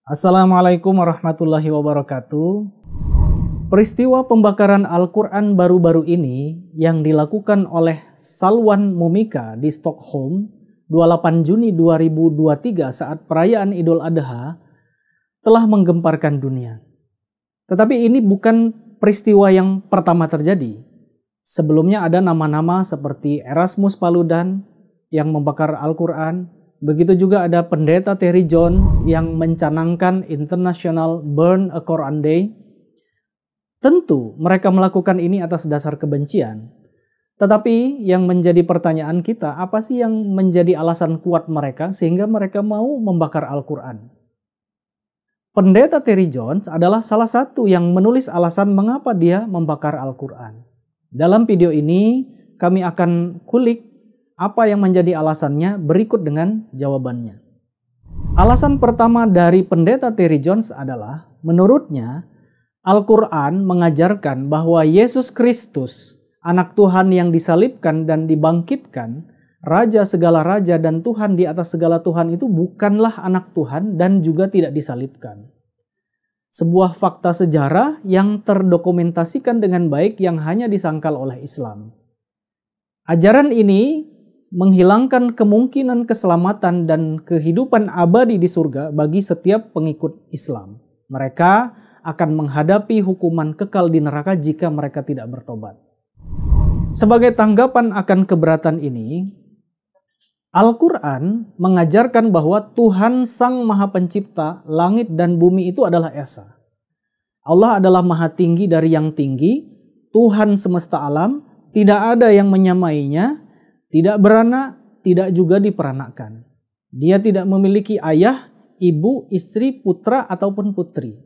Assalamualaikum warahmatullahi wabarakatuh. Peristiwa pembakaran Al-Quran baru-baru ini yang dilakukan oleh Salwan Momika di Stockholm 28 Juni 2023 saat perayaan Idul Adha telah menggemparkan dunia. Tetapi ini bukan peristiwa yang pertama terjadi. Sebelumnya ada nama-nama seperti Erasmus Paludan yang membakar Al-Quran. Begitu juga ada pendeta Terry Jones yang mencanangkan International Burn a Quran Day. Tentu mereka melakukan ini atas dasar kebencian. Tetapi yang menjadi pertanyaan kita, apa sih yang menjadi alasan kuat mereka sehingga mereka mau membakar Al-Quran? Pendeta Terry Jones adalah salah satu yang menulis alasan mengapa dia membakar Al-Quran. Dalam video ini kami akan kulik apa yang menjadi alasannya berikut dengan jawabannya. Alasan pertama dari pendeta Terry Jones adalah, menurutnya, Al-Quran mengajarkan bahwa Yesus Kristus, anak Tuhan yang disalibkan dan dibangkitkan, Raja segala raja dan Tuhan di atas segala Tuhan itu bukanlah anak Tuhan dan juga tidak disalibkan. Sebuah fakta sejarah yang terdokumentasikan dengan baik yang hanya disangkal oleh Islam. Ajaran ini menghilangkan kemungkinan keselamatan dan kehidupan abadi di surga bagi setiap pengikut Islam. Mereka akan menghadapi hukuman kekal di neraka jika mereka tidak bertobat. Sebagai tanggapan akan keberatan ini, Al-Quran mengajarkan bahwa Tuhan Sang Maha Pencipta langit dan bumi itu adalah Esa. Allah adalah Maha Tinggi dari yang tinggi, Tuhan semesta alam, tidak ada yang menyamainya, tidak beranak, tidak juga diperanakan. Dia tidak memiliki ayah, ibu, istri, putra, ataupun putri.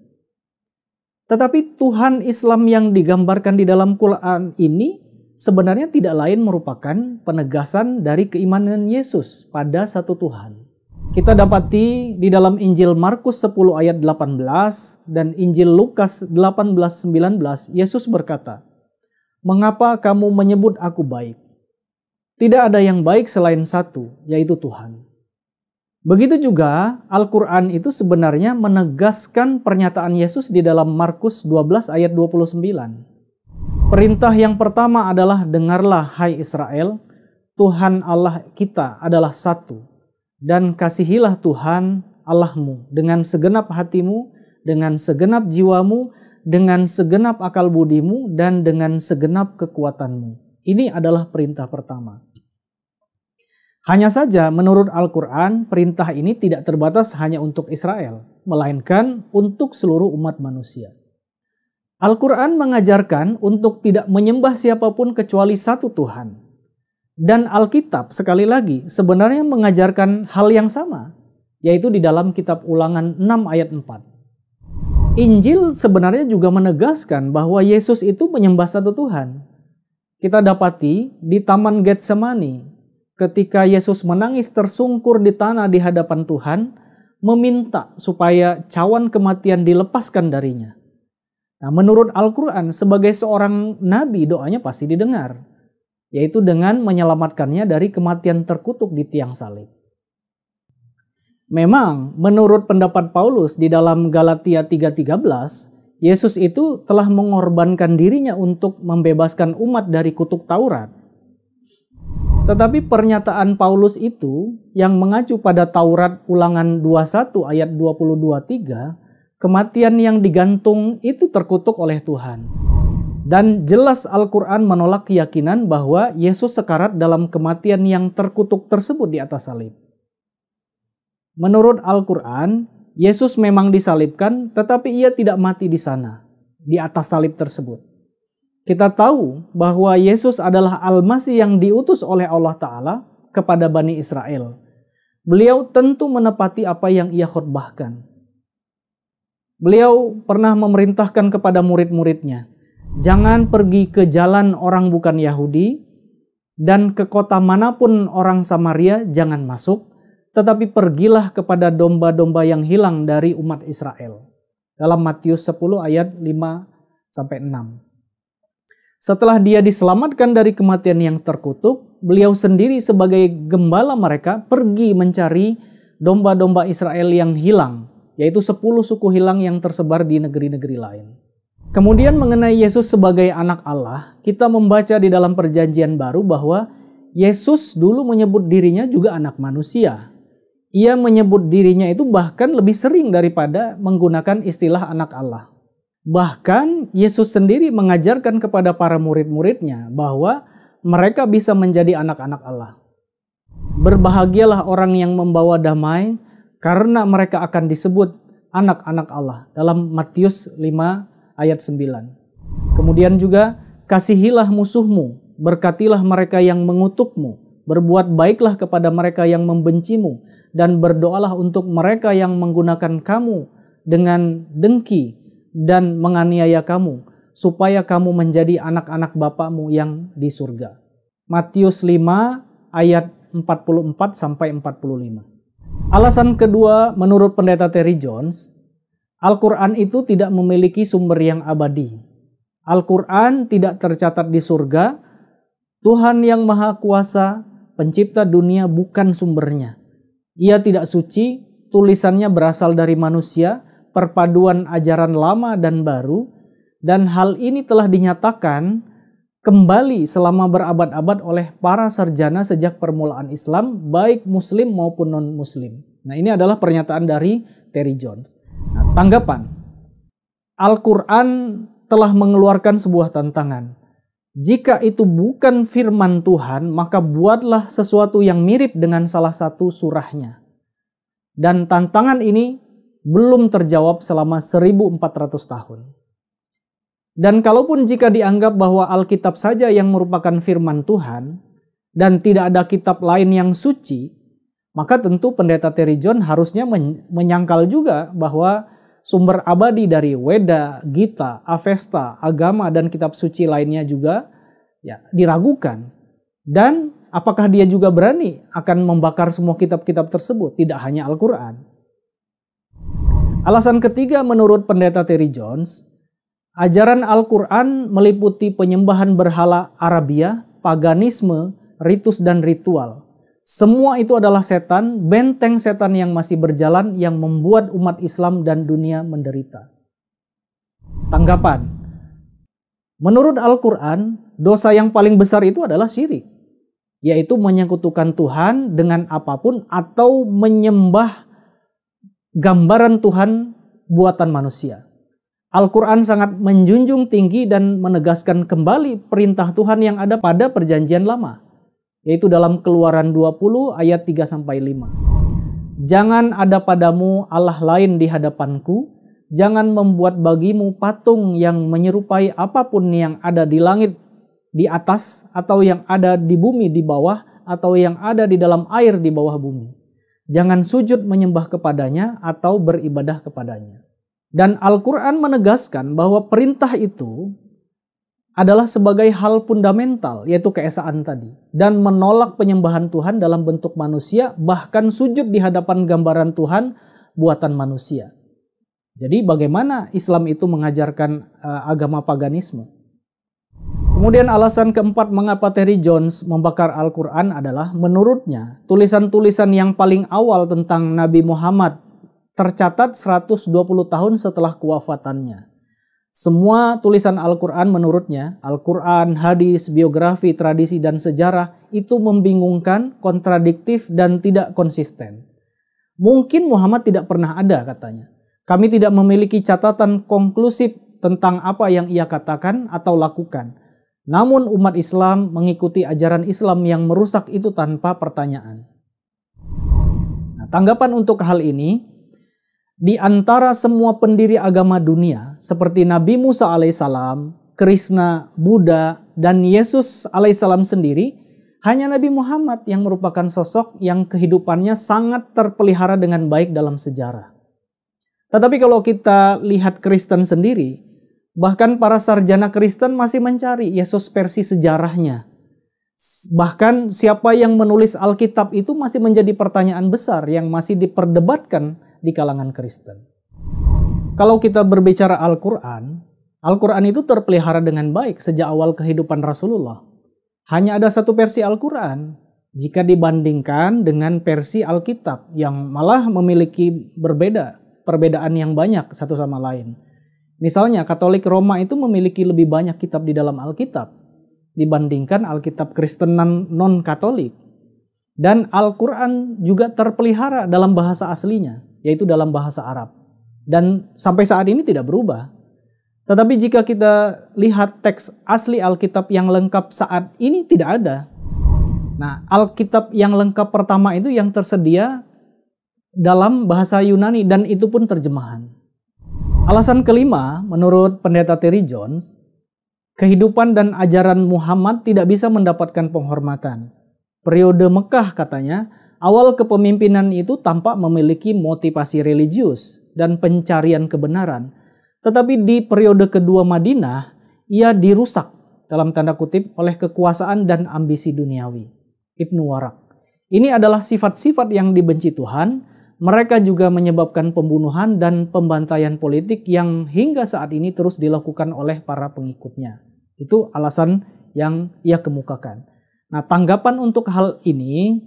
Tetapi Tuhan Islam yang digambarkan di dalam Quran ini sebenarnya tidak lain merupakan penegasan dari keimanan Yesus pada satu Tuhan. Kita dapati di dalam Injil Markus 10 ayat 18 dan Injil Lukas 18:19, Yesus berkata, "Mengapa kamu menyebut aku baik? Tidak ada yang baik selain satu, yaitu Tuhan." Begitu juga Al-Quran itu sebenarnya menegaskan pernyataan Yesus di dalam Markus 12 ayat 29. Perintah yang pertama adalah, "Dengarlah hai Israel, Tuhan Allah kita adalah satu, dan kasihilah Tuhan Allahmu dengan segenap hatimu, dengan segenap jiwamu, dengan segenap akal budimu, dan dengan segenap kekuatanmu." Ini adalah perintah pertama. Hanya saja menurut Al-Quran, perintah ini tidak terbatas hanya untuk Israel, melainkan untuk seluruh umat manusia. Al-Quran mengajarkan untuk tidak menyembah siapapun kecuali satu Tuhan. Dan Alkitab sekali lagi sebenarnya mengajarkan hal yang sama, yaitu di dalam kitab Ulangan 6 ayat 4. Injil sebenarnya juga menegaskan bahwa Yesus itu menyembah satu Tuhan. Kita dapati di Taman Getsemani, ketika Yesus menangis tersungkur di tanah di hadapan Tuhan, meminta supaya cawan kematian dilepaskan darinya. Nah, menurut Al-Quran, sebagai seorang nabi, doanya pasti didengar, yaitu dengan menyelamatkannya dari kematian terkutuk di tiang salib. Memang, menurut pendapat Paulus di dalam Galatia 3:13, Yesus itu telah mengorbankan dirinya untuk membebaskan umat dari kutuk Taurat. Tetapi pernyataan Paulus itu yang mengacu pada Taurat Ulangan 21 ayat 22-3, kematian yang digantung itu terkutuk oleh Tuhan. Dan jelas Al-Quran menolak keyakinan bahwa Yesus sekarat dalam kematian yang terkutuk tersebut di atas salib. Menurut Al-Quran, Yesus memang disalibkan, tetapi ia tidak mati di sana, di atas salib tersebut. Kita tahu bahwa Yesus adalah Al-Masih yang diutus oleh Allah Ta'ala kepada Bani Israel. Beliau tentu menepati apa yang ia khotbahkan. Beliau pernah memerintahkan kepada murid-muridnya, "Jangan pergi ke jalan orang bukan Yahudi, dan ke kota manapun orang Samaria jangan masuk, tetapi pergilah kepada domba-domba yang hilang dari umat Israel." Dalam Matius 10 ayat 5-6. Setelah dia diselamatkan dari kematian yang terkutuk, beliau sendiri sebagai gembala mereka pergi mencari domba-domba Israel yang hilang yaitu 10 suku hilang yang tersebar di negeri-negeri lain. Kemudian mengenai Yesus sebagai anak Allah, kita membaca di dalam Perjanjian Baru bahwa Yesus dulu menyebut dirinya juga anak manusia. Ia menyebut dirinya itu bahkan lebih sering daripada menggunakan istilah anak Allah. Bahkan Yesus sendiri mengajarkan kepada para murid-muridnya bahwa mereka bisa menjadi anak-anak Allah. Berbahagialah orang yang membawa damai karena mereka akan disebut anak-anak Allah dalam Matius 5 ayat 9. Kemudian juga, kasihilah musuhmu, berkatilah mereka yang mengutukmu, berbuat baiklah kepada mereka yang membencimu, dan berdoalah untuk mereka yang menggunakan kamu dengan dengki dan menganiaya kamu, supaya kamu menjadi anak-anak Bapamu yang di surga. Matius 5 ayat 44-45. Alasan kedua, menurut pendeta Terry Jones, Al-Quran itu tidak memiliki sumber yang abadi. Al-Quran tidak tercatat di surga. Tuhan yang Maha Kuasa, pencipta dunia, bukan sumbernya. Ia tidak suci, tulisannya berasal dari manusia, perpaduan ajaran lama dan baru, dan hal ini telah dinyatakan kembali selama berabad-abad oleh para sarjana sejak permulaan Islam, baik Muslim maupun non-Muslim. Nah, ini adalah pernyataan dari Terry Jones. Nah, tanggapan. Al-Quran telah mengeluarkan sebuah tantangan. Jika itu bukan firman Tuhan, maka buatlah sesuatu yang mirip dengan salah satu surahnya. Dan tantangan ini belum terjawab selama 1400 tahun. Dan kalaupun jika dianggap bahwa Alkitab saja yang merupakan firman Tuhan dan tidak ada kitab lain yang suci, maka tentu pendeta Terry Jones harusnya menyangkal juga bahwa sumber abadi dari Weda, Gita, Avesta, agama, dan kitab suci lainnya juga diragukan. Dan apakah dia juga berani akan membakar semua kitab-kitab tersebut, tidak hanya Al-Quran. Alasan ketiga menurut pendeta Terry Jones, ajaran Al-Quran meliputi penyembahan berhala Arabia, paganisme, ritus dan ritual. Semua itu adalah setan, benteng setan yang masih berjalan yang membuat umat Islam dan dunia menderita. Tanggapan. Menurut Al-Quran, dosa yang paling besar itu adalah syirik, yaitu menyekutukan Tuhan dengan apapun atau menyembah gambaran Tuhan buatan manusia. Al-Quran sangat menjunjung tinggi dan menegaskan kembali perintah Tuhan yang ada pada Perjanjian Lama, yaitu dalam Keluaran 20 ayat 3-5. Jangan ada padamu Allah lain di hadapanku, jangan membuat bagimu patung yang menyerupai apapun yang ada di langit di atas, atau yang ada di bumi di bawah, atau yang ada di dalam air di bawah bumi. Jangan sujud menyembah kepadanya atau beribadah kepadanya. Dan Al-Quran menegaskan bahwa perintah itu adalah sebagai hal fundamental, yaitu keesaan tadi, dan menolak penyembahan Tuhan dalam bentuk manusia, bahkan sujud di hadapan gambaran Tuhan buatan manusia. Jadi bagaimana Islam itu mengajarkan agama paganisme? Kemudian alasan keempat mengapa Terry Jones membakar Al-Quran adalah menurutnya tulisan-tulisan yang paling awal tentang Nabi Muhammad tercatat 120 tahun setelah kewafatannya. Semua tulisan Al-Quran menurutnya, Al-Quran, hadis, biografi, tradisi, dan sejarah itu membingungkan, kontradiktif, dan tidak konsisten. Mungkin Muhammad tidak pernah ada, katanya. Kami tidak memiliki catatan konklusif tentang apa yang ia katakan atau lakukan. Namun umat Islam mengikuti ajaran Islam yang merusak itu tanpa pertanyaan. Nah, tanggapan untuk hal ini, di antara semua pendiri agama dunia seperti Nabi Musa alaihissalam, Krishna, Buddha, dan Yesus alaihissalam sendiri, hanya Nabi Muhammad yang merupakan sosok yang kehidupannya sangat terpelihara dengan baik dalam sejarah. Tetapi kalau kita lihat Kristen sendiri, bahkan para sarjana Kristen masih mencari Yesus versi sejarahnya. Bahkan siapa yang menulis Alkitab itu masih menjadi pertanyaan besar yang masih diperdebatkan di kalangan Kristen. Kalau kita berbicara Al-Quran, Al-Quran itu terpelihara dengan baik sejak awal kehidupan Rasulullah. Hanya ada satu versi Al-Quran jika dibandingkan dengan versi Alkitab yang malah memiliki berbeda perbedaan yang banyak satu sama lain. Misalnya Katolik Roma itu memiliki lebih banyak kitab di dalam Alkitab dibandingkan Alkitab Kristen non-Katolik. Dan Al-Quran juga terpelihara dalam bahasa aslinya, yaitu dalam bahasa Arab. Dan sampai saat ini tidak berubah. Tetapi jika kita lihat teks asli Alkitab yang lengkap saat ini tidak ada. Nah, Alkitab yang lengkap pertama itu yang tersedia dalam bahasa Yunani dan itu pun terjemahan. Alasan kelima, menurut Pendeta Terry Jones, kehidupan dan ajaran Muhammad tidak bisa mendapatkan penghormatan. Periode Mekah katanya, awal kepemimpinan itu tampak memiliki motivasi religius dan pencarian kebenaran. Tetapi di periode kedua Madinah, ia dirusak dalam tanda kutip oleh kekuasaan dan ambisi duniawi. Ibnu Warak. Ini adalah sifat-sifat yang dibenci Tuhan. Mereka juga menyebabkan pembunuhan dan pembantaian politik yang hingga saat ini terus dilakukan oleh para pengikutnya. Itu alasan yang ia kemukakan. Nah, tanggapan untuk hal ini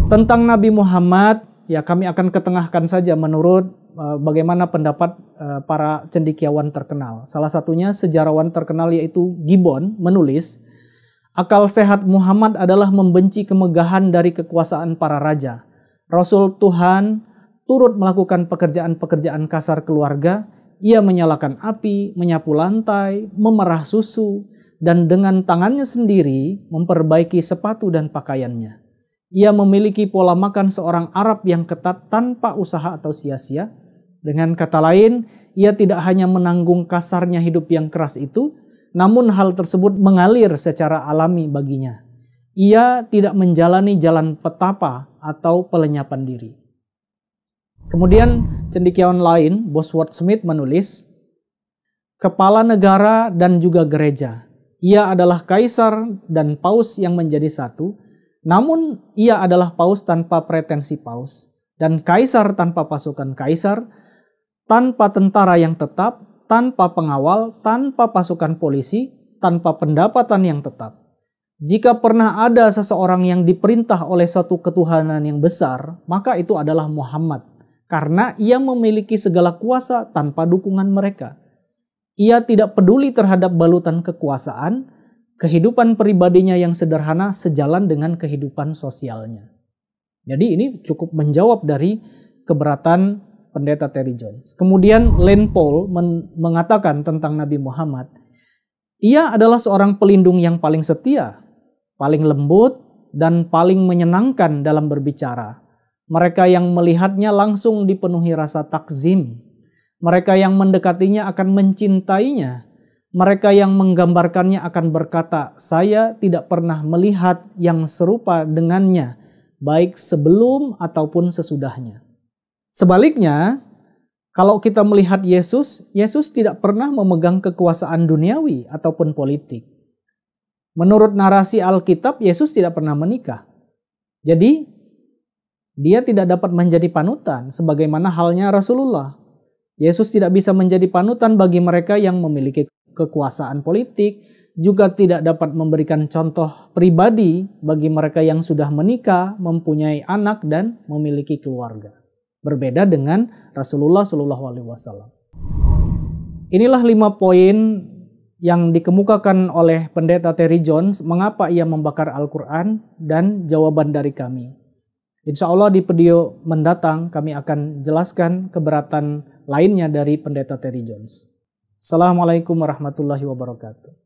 tentang Nabi Muhammad, ya kami akan ketengahkan saja menurut bagaimana pendapat para cendekiawan terkenal. Salah satunya sejarawan terkenal yaitu Gibbon menulis, akal sehat Muhammad adalah membenci kemegahan dari kekuasaan para raja. Rasul Tuhan turut melakukan pekerjaan-pekerjaan kasar keluarga. Ia menyalakan api, menyapu lantai, memerah susu, dan dengan tangannya sendiri memperbaiki sepatu dan pakaiannya. Ia memiliki pola makan seorang Arab yang ketat tanpa usaha atau sia-sia. Dengan kata lain, ia tidak hanya menanggung kasarnya hidup yang keras itu, namun hal tersebut mengalir secara alami baginya. Ia tidak menjalani jalan petapa atau pelenyapan diri. Kemudian cendekiawan lain, Bosworth Smith menulis, kepala negara dan juga gereja. Ia adalah kaisar dan paus yang menjadi satu, namun ia adalah paus tanpa pretensi paus, dan kaisar tanpa pasukan kaisar, tanpa tentara yang tetap, tanpa pengawal, tanpa pasukan polisi, tanpa pendapatan yang tetap. Jika pernah ada seseorang yang diperintah oleh satu ketuhanan yang besar, maka itu adalah Muhammad. Karena ia memiliki segala kuasa tanpa dukungan mereka. Ia tidak peduli terhadap balutan kekuasaan, kehidupan pribadinya yang sederhana sejalan dengan kehidupan sosialnya. Jadi ini cukup menjawab dari keberatan Pendeta Terry Jones. Kemudian Lane Paul mengatakan tentang Nabi Muhammad, ia adalah seorang pelindung yang paling setia, paling lembut, dan paling menyenangkan dalam berbicara. Mereka yang melihatnya langsung dipenuhi rasa takzim. Mereka yang mendekatinya akan mencintainya. Mereka yang menggambarkannya akan berkata, saya tidak pernah melihat yang serupa dengannya, baik sebelum ataupun sesudahnya. Sebaliknya, kalau kita melihat Yesus, Yesus tidak pernah memegang kekuasaan duniawi ataupun politik. Menurut narasi Alkitab, Yesus tidak pernah menikah. Jadi, dia tidak dapat menjadi panutan sebagaimana halnya Rasulullah. Yesus tidak bisa menjadi panutan bagi mereka yang memiliki kekuasaan politik, juga tidak dapat memberikan contoh pribadi bagi mereka yang sudah menikah, mempunyai anak, dan memiliki keluarga. Berbeda dengan Rasulullah SAW. Inilah 5 poin yang dikemukakan oleh Pendeta Terry Jones, mengapa ia membakar Al-Quran, dan jawaban dari kami. Insya Allah di video mendatang kami akan jelaskan keberatan lainnya dari Pendeta Terry Jones. Assalamualaikum warahmatullahi wabarakatuh.